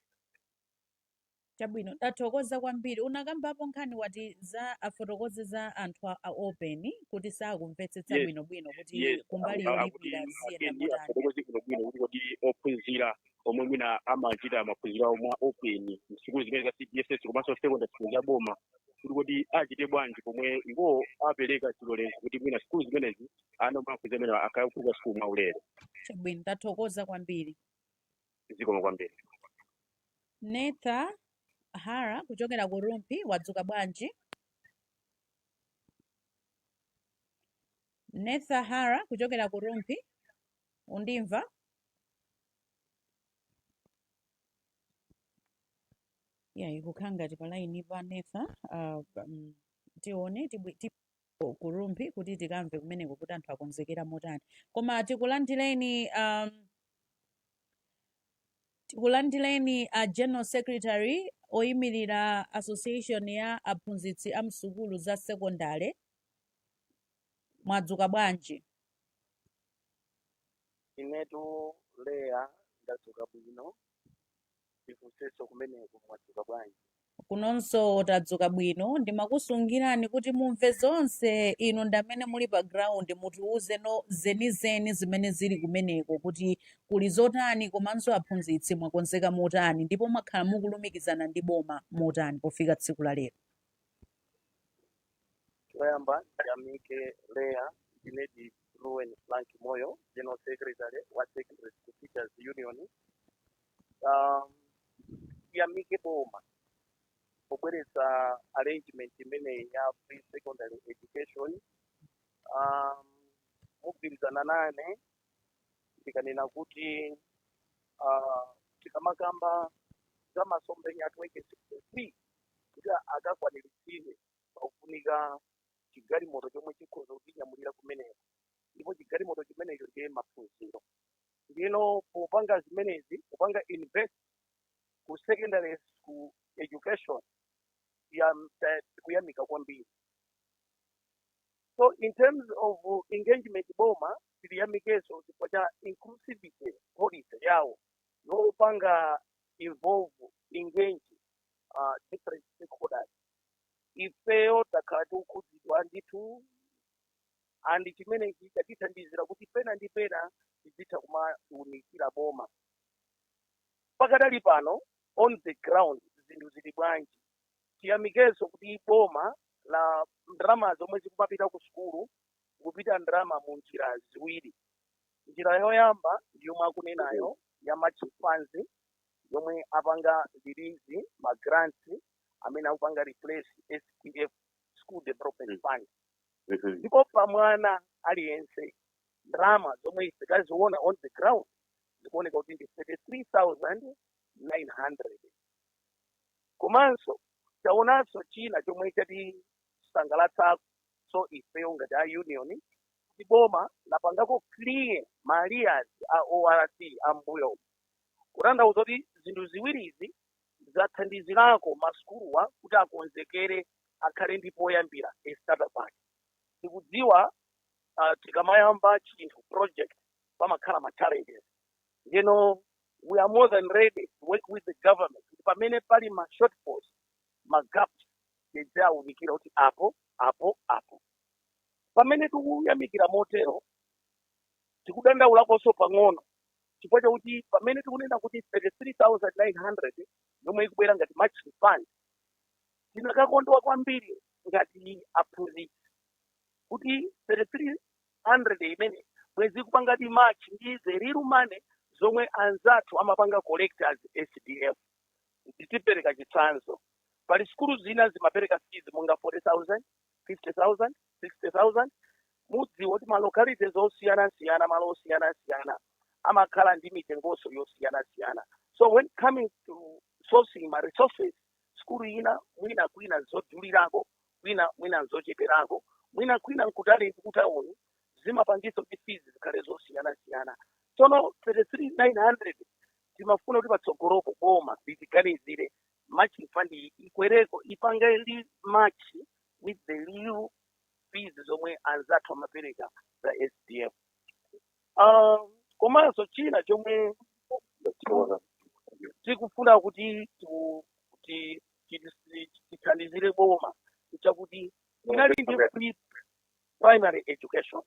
S1: Chabwino tathokoza kwambiri unakambapo nkhani wati za afotokoze za anthu a open kuti sakumvetsetsa bwinobwino kuti kumbali yolipira ziyenda motani.
S5: Afotokoze bwinobwino kuti kodi ophunzira omwe mwina amachita maphunziro awo mwa open msukulu zimene za CBSS komanso secondary school ya boma kuti achite bwanji pomwe iwo apereka chilolezo kuti mwina skulu zimenezi ana maphunziro amene akakuka skulu mwaulere.
S1: Chabwino tathokoza kwambiri.
S5: Zikomo kwambiri.
S1: Netha Hara kuchokera ku Rumpi wadzuka bwanji? Netha Hara kuchokera ku Rumpi undimva? Ikukhala pa line pa Netha tione ku Rumpi kuti tikamve kumeneko kuti anthu akonzekera motani koma tikulandireni General Secretary oyimirira Association ya aphunzitsi a msukulu za sekondari mwadzuka bwanji?
S9: Inetu Leya ndadzuka bwino ndifunsenso kumeneko mwadzuka bwanji?
S1: kunonso tadzuka bwino, ndimakusungirani kuti mumve zonse ino ndamene muli pa ground mutiuze no zenizeni zimene zili kumeneko kuti kuli zotani komanso aphunzitsi mwakonzeka motani ndipo mwakhala mukulumikizana ndi boma motani pofika tsiku la lero.
S9: Toyamba Yamike Lea Inedi Ruwen Frank Moyo, General Secretary wa Secretary Teachers Union. Yamike boma kubwereza arrangement imene ya free secondary education. Mugwirizana nane ndikanena kuti tikamakamba za masomphenya athu 63 kuti akakwaniritsidwe pakufunika chigalimoto chomwe chikhoza kutinyamulira kumeneko, ndipo chigalimoto chimenecho ndiye maphunziro. Ndino popanga zimenezi, popanga invest ku secondary school education kuyamika kwambiri. So in terms of engagement boma tiliyamikeso chifukwa cha inclusivity policy yawo yopanga involve engage different stakeholders. Ifeyo takhala tikukhudzidwa ndithu and chimenechi chatithandizira kuti pena ndi pena tizitha kumawunikira boma. Pakadali pano on the ground zinthu zili bwanji, tiyamikeso kuti boma la ndalama zomwe zikumapita ku sukulu kupita ndalama mu njira ziwiri. Njira yoyamba ndiyomwe akunenayo ya matching funds yomwe apanga release ma grants amene akupanga replace SDF School Development Fund. Ndipo pa mwana aliyense ndalama zomwe tikaziona on the ground zikuoneka kuti ndi 33,900. Komanso taonanso china chomwe chati sangalatsa so ifeyo ngati a union kuti boma lapangako clear ma arrears a ORC ambuyo, kutanthauza kuti zinthu ziwirizi zathandizirako masukuluwa kuti akonzekere akhale ndi poyambira startup ake. Tikudziwa tikamayamba chinthu project pamakhala ma challenges. We are more than ready to work with the government. Pamene pali ma shortfalls, ma gaps, tidzawunikira kuti apo. Pamene tikuyamikira motero, tikudandaulakonso pang'ono chifukwa chakuti pamene tikunena kuti 33,900 yomwe ikubwera ngati matching fund, tinakakondwa kwambiri ngati aphunzitsi kuti 3300 imene mwezi kupanga di match ndi zeriru mane zomwe anzathu amapanga collectors SDF. Titipereka chitsanzo, pali sukulu zina zimapereka fees monga 40,000, 50,000, 60,000. Mudziwa kuti ma localities osiyana malo osiyana amakhala ndi mitengonso yosiyana. So when coming to sourcing my resources, skulu ina mwina kwina zodulirako, mwina zocheperako, mwina kwina nkutali nkutaoni zimapangisa kuti fees zikhale zosiyana. Sono 33,900 timafuna kuti patsogolopo boma litiganizire matching fund ikwereko ipange li match with the real fees zomwe anzathu amapereka za SDF. Komanso china chomwe tikufuna kuti tithandizire boma chakuti inali ndi free primary education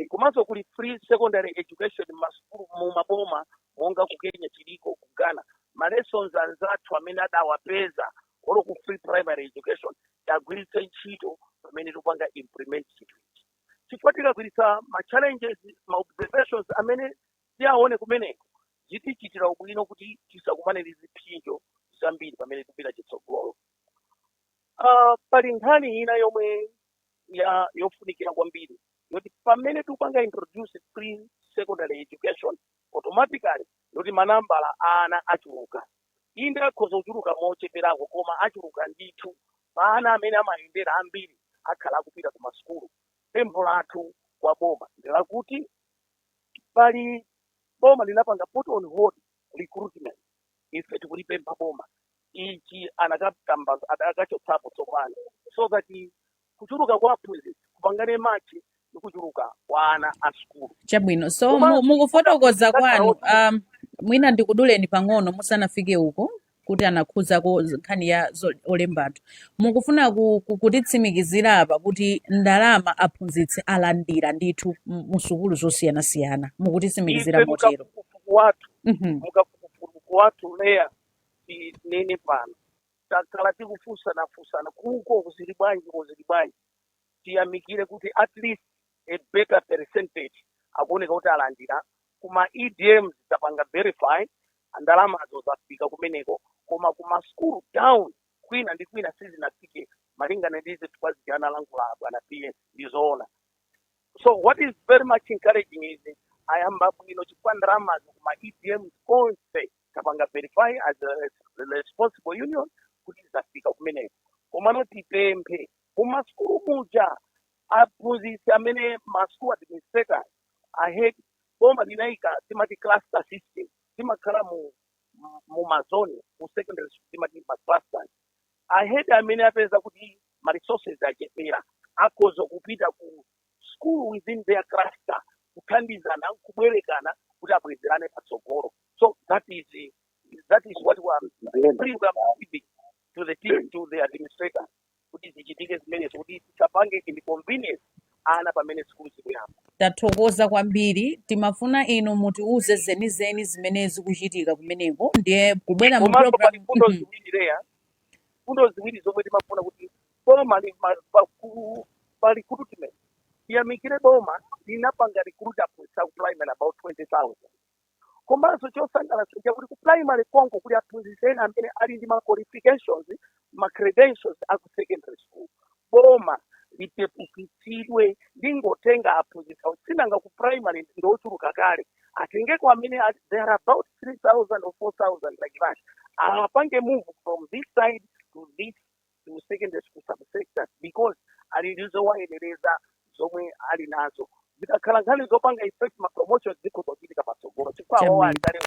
S9: komanso kuli free secondary education masukulu mu maboma monga ku Kenya chiliko ku Ghana. Ma lessons anzathu amene adawapeza olo ku free primary education tagwiritsa ntchito pamene tikupanga implement chinthu ichi. Chifukwa tikagwiritsa ma challenges ma observations amene tiyaone kumeneko zitichitira ubwino kuti tisakumane ndi ziphinjo zambiri pamene tikupita chitsogolo. Pali nkhani ina yomwe yofunikira kwambiri yoti pamene tikupanga introduce free secondary education automatically yoti manambala ana achuluka. Inde akhoza kuchuluka mocheperako koma achuluka ndithu ana amene amayendera ambiri akhala akupita ku masukulu. Pempho lathu kwa boma ndelakuti pali boma linapanga put on hold recruitment. Ife tikulipempha boma ichi akachotsapo tsopano so that kuchuluka kwa aphunzitsi kupangane machi ndi kuchuluka kwa ana a sukulu.
S1: Chabwino, so mukufotokoza kwanu mwina ndikuduleni pang'ono musanafike uko. kuti anakhuzako nkhani ya olemba anthu mukufuna kutitsimikizira apa kuti ndalama aphunzitsi alandira ndithu mu sukulu zosiyanasiyana mukutitsimikizira
S9: ife
S1: motero.
S9: mukafukufuku wathu leya tinene pano takhala tikufunsana kuko kuzili bwanji tiyamikire kuti at least a better percentage akuoneka kuti alandira kuma EDMs tapanga verify ndalamazo zafika kumeneko koma kuma school down kwina ndi kwina sizinafike malingana ndize tukazijana langu la bwana PS ndizoona. So what is very much encouraging is ayamba bwino chifukwa ndalamazo kuma EDMs konse tapanga verify as a responsible union kuti zafika kumeneko koma notipemphe kuma school muja aphunzitsi amene ma school administrators ahead boma linaika timati cluster system timakhala mu mazone mu secondary school timati ma clusters ahead amene apeza kuti ma resources achepera akhoza kupita ku school within their cluster kuthandizana kubwerekana kuti abwezerane patsogolo. So that is what we are giving to the team, to the administrator kuti zichitike zimene kuti tisapange inconvenience ana pamene school zikuyamba.
S1: Tathokoza kwambiri timafuna inu mutiuze zenizeni zimene zikuchitika kumeneko ndiye kubwera mu program
S9: fundo ziwiri zomwe timafuna kuti boma pa recruitment tiyamikire boma linapanga recruit aphunzitsi ku primary about 20,000 komanso chosangalatsa chakuti ku primary konko kuli aphunzitsi ena amene ali ndi ma qualifications ma credentials aku secondary school boma litepukitsidwe lingotenga aphunzitsi sinanga ku primary ndochuluka kale atengeko amene there are about 3,000 or 4,000 like that apange move from this side to this to secondary school subsectors because alilizo waendeleza zomwe ali nazo zikakhala nkhani zopanga effect ma promotions zikuzochitika patsogolo chifukwa awo ali kale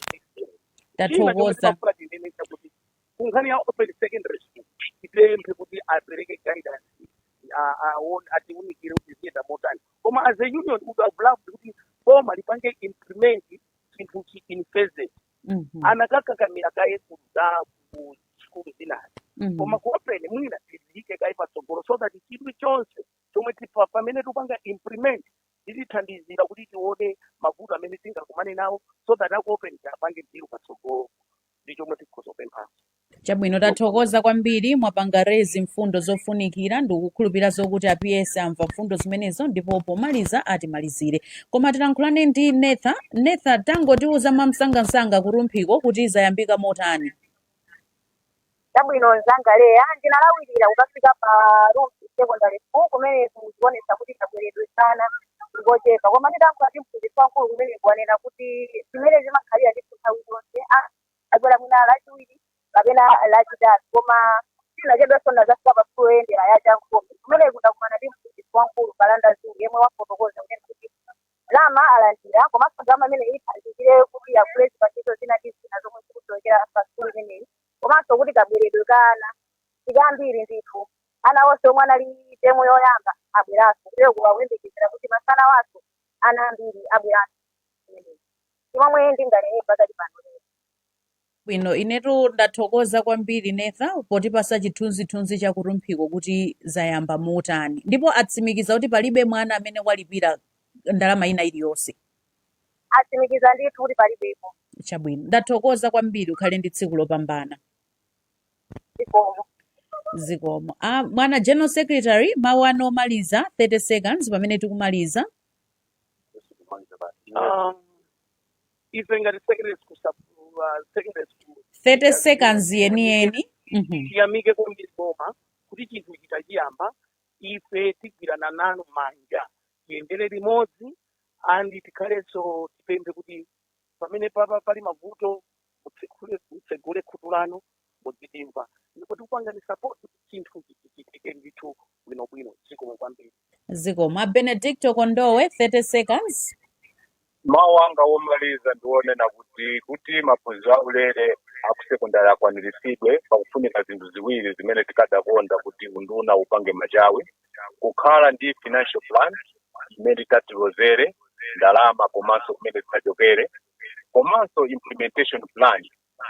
S1: tathokoza
S9: kuti kunkhani ya open secondary school tipemphe kuti apereke guidance atiunikire kuti ziyenda motani koma as a union we have loved kuti boma lipange implement chinthu in phases anakakakamira kaye kuza ku school zinazi koma ku open mwina tizike kaye patsogolo so that chinthu chonse chomwe pamene tupanga implement tizithandizira kuti tione mavuto amene tingakumane nawo so that aku open tiapange mbiru patsogolo ndi chomwe tikuzopempha.
S1: Chabwino tathokoza kwambiri mwapanga rezi mfundo zofunikira ndikukhulupirira zokuti APS amva mfundo zimenezo ndipo pomaliza atimalizire koma tilankhulane ndi Netha tangotiuza mamsangamsanga kurumphiko kuti zayambika motani.
S10: Chabwino nzanga leya ndinalawirira ukafika pa Rumpi secondary school kumene kuonesa kuti tabweredwe sana ngochepa koma nditankhula ndi mphunzitsi wankulu kumene kuonera kuti zimene zimakhalira ndi nthawi zonse agwera mwina lachiwiri kapena lachitatu koma sinachedwasonda zafika pa school yoyendera ya Jankhome kumene kundakumana ndi mphunzitsi wankulu Kalanda Zungu yemwe wafotokoza kuti lama alandira komanso ndalama imene ithandizire kuti agule zipangizo zina ndi zina zomwe zikuchokera pa school imeneyi komanso kuti kabweredwe kana tikambiri ndithu ana onse omwe anali temu yoyamba abweranso ndiyo kuwayembekezera kuti masana wathu ana ambiri abweranso imomwe ndinganene pakati pano.
S1: Bwino inetu ndathokoza kwambiri Netha potipasa chithunzithunzi cha kurumphiko kuti zayamba motani ndipo atsimikiza kuti palibe mwana amene walipira ndalama ina iliyonse.
S10: Atsimikiza ndithu kuti palibepo.
S1: Chabwino ndathokoza kwambiri ukhale ndi tsiku lopambana. Zikomo. Mwana General Secretary mawu ano omaliza 30 seconds pamene tikumaliza.
S9: Ife ngati secondary school
S1: 30 seconds yeni.
S9: Tiyamike kwambiri boma kuti chinthu chitachiyamba ife tigwirana nanu manja tiyendere limodzi andi tikhalenso tipemphe kuti pamene pali mavuto mutsegule khutu lanu mudzitimva ndipo tikupanga ni support chinthu chichitike ndithu bwinobwino zikomo kwambiri.
S1: Zikomo. Benedicto Kondowe 30 seconds.
S4: Mawu anga omaliza ndiwonena kuti maphunziro aulere akusekondari akwaniritsidwe pakufunika zinthu ziwiri zimene tikadakonda kuti unduna upange machawi kukhala ndi financial plan imene itatilozere ndalama komanso kumene zitachokere komanso implementation plan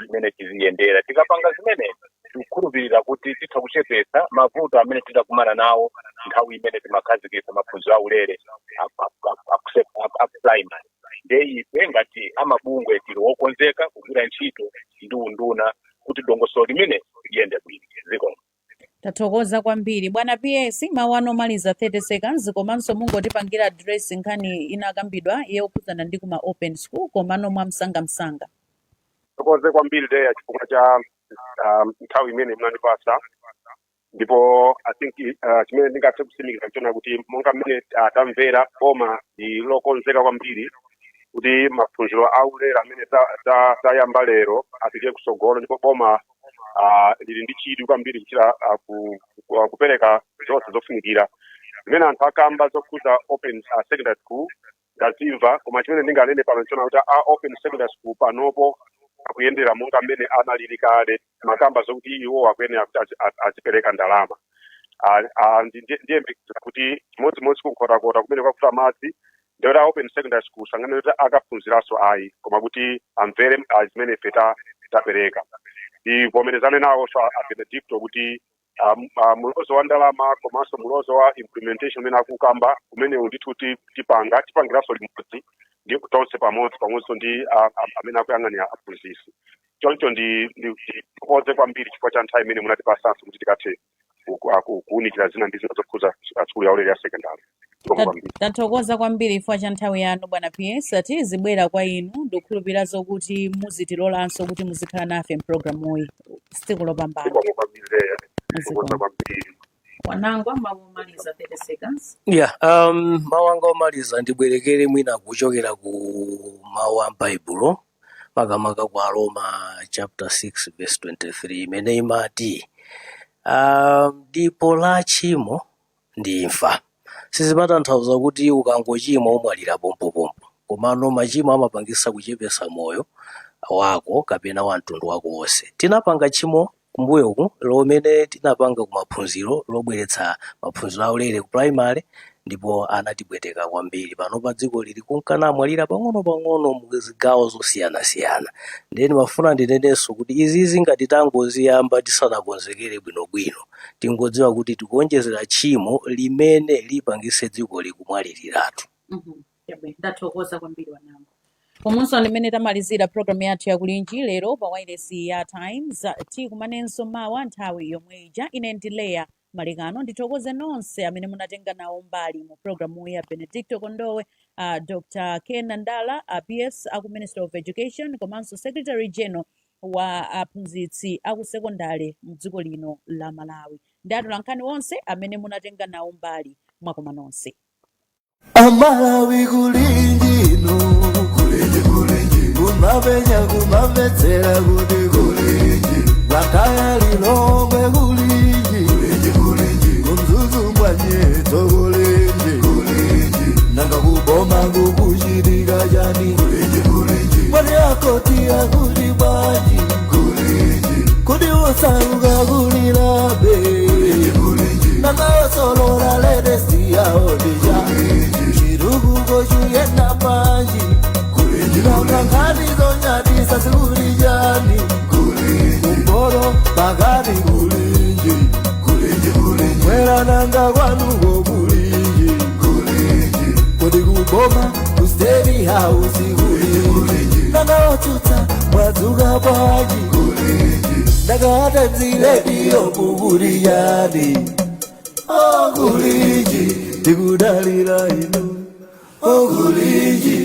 S4: imene tiziyendera tikapanga zimene tikukhulupirira kuti titha kuchepetsa mavuto amene tidakumana nawo nthawi imene timakhazikitsa maphunziro aulere a primary. Nde ife ngati amabungwe tili wokonzeka kugwira ntchito ndi unduna kuti dongosolo limene liyende bwino. Zikomo.
S1: Tathokoza kwambiri bwana PS, mawu anomaliza 30 seconds komanso mungotipangira address nkhani inakambidwa yokhudzana ndi kuma open school komano mwa msanga.
S3: Tathokoze kwambiri leya chifukwa cha nthawi imene munandipasa, ndipo I think chimene ndingathe kutsimikiza chona kuti monga mmene tamvera boma lokonzeka kwambiri kuti maphunziro aulere amene tayamba lero apite kusogolo, ndipo boma lili ndi chidwi kwambiri kuchita kupereka zonse zofunikira zimene anthu akamba zokhudza open secondary school ndazimva, koma chimene ndinganene pano chona kuti open secondary school panopo akuyendera monga mmene analili kale, makamba zokuti iwo akuyenera kuti azipereka ndalama. Ndiye mbikira kuti chimodzimodzi kunkhotakota kumene kwakuta madzi ndiyoti open secondary school sangane kuti akaphunziraso ayi, koma kuti amvere zimene ife tapereka. Ivomerezane nawo Benedicto kuti mulozo wa ndalama komanso mulozo wa implementation umene akukamba umene ndithu tipangiranso limodzi ndi tonse pamodzi ndi amene akuyang'anira aphunzitsi. Choncho ndikoze kwambiri chifukwa cha nthawi imene munatipasanso kuti tikathe kuwunikira zina ndi zina zokhudza skulu yaulere ya secondary.
S1: Tathokoza kwambiri chifukwa cha nthawi yanu bwana PS, tizibwera kwa inu ndikukhulupirazo kuti muzitilolanso kuti muzikhala nafe mpulogalamu uyi tsiku lopambana. Wanangwa mawu omaliza 30 seconds.
S2: Mawu anga omaliza ndibwerekere mwina kuchokera ku mawu a Baibulo makamaka kwa Roma chapter 6 verse 23 imene imati dipo la tchimo ndi imfa. Sizimatanthauza kuti ukangochimwa umwalira pompopompo, komano machimo amapangisa kuchepesa moyo wako kapena wa mtundu wako wonse. Tinapanga tchimo kumbuyoku lomene tinapanga kumaphunziro lobweretsa maphunziro aulere ku primary, ndipo anatibweteka kwambiri. Pano pa dziko lili kunkana amwalira pang'ono muzigawo zosiyanasiyana. Ndeni mafuna ndinenenso kuti izizi ngati tangoziyamba tisanakonzekere bwinobwino, tingodziwa kuti tikuonjezera tchimo limene lipangise dziko likumwaliriratu.
S1: Ndathokoza kwambiri wanangu. Komanso limene tamalizira programu yathu ya kulinji lero pa wireless ya Times tikumanenso mawa nthawi yomwe ija. Ine ndileya malikano, ndithokoze nonse amene munatenga nawo mbali mu programu ya Benedicto Kondowe, Dr. Ken Ndala, PS aku Minister of Education, komanso Secretary General wa aphunzitsi aku sekondari mu dziko lino la Malawi. Ndi atolankhani onse amene munatenga nawo mbali mwakoma nonse.
S11: Amalawi kulinji no kumavenya kumavetsera kuti kulinji vakaya lilongwe kulinji kumzuzu mbwanyeto kulinji nanga kuboma kukuchitika chani mwani akoti akuti bwanji kuti usaruka kulilabe nanga osolola ledesi yaodija chirukuko chuyenda panji nanga ngani zonyadisa sikulijani kumboro pakati kulinji mwera nanga kwanuko kulinji kodi kuboma kusteri hausi kulinji nanga ochuta mwadzuka bwanji nanga atenzilediyo kukulijani kulinji tikudalira inu kulinji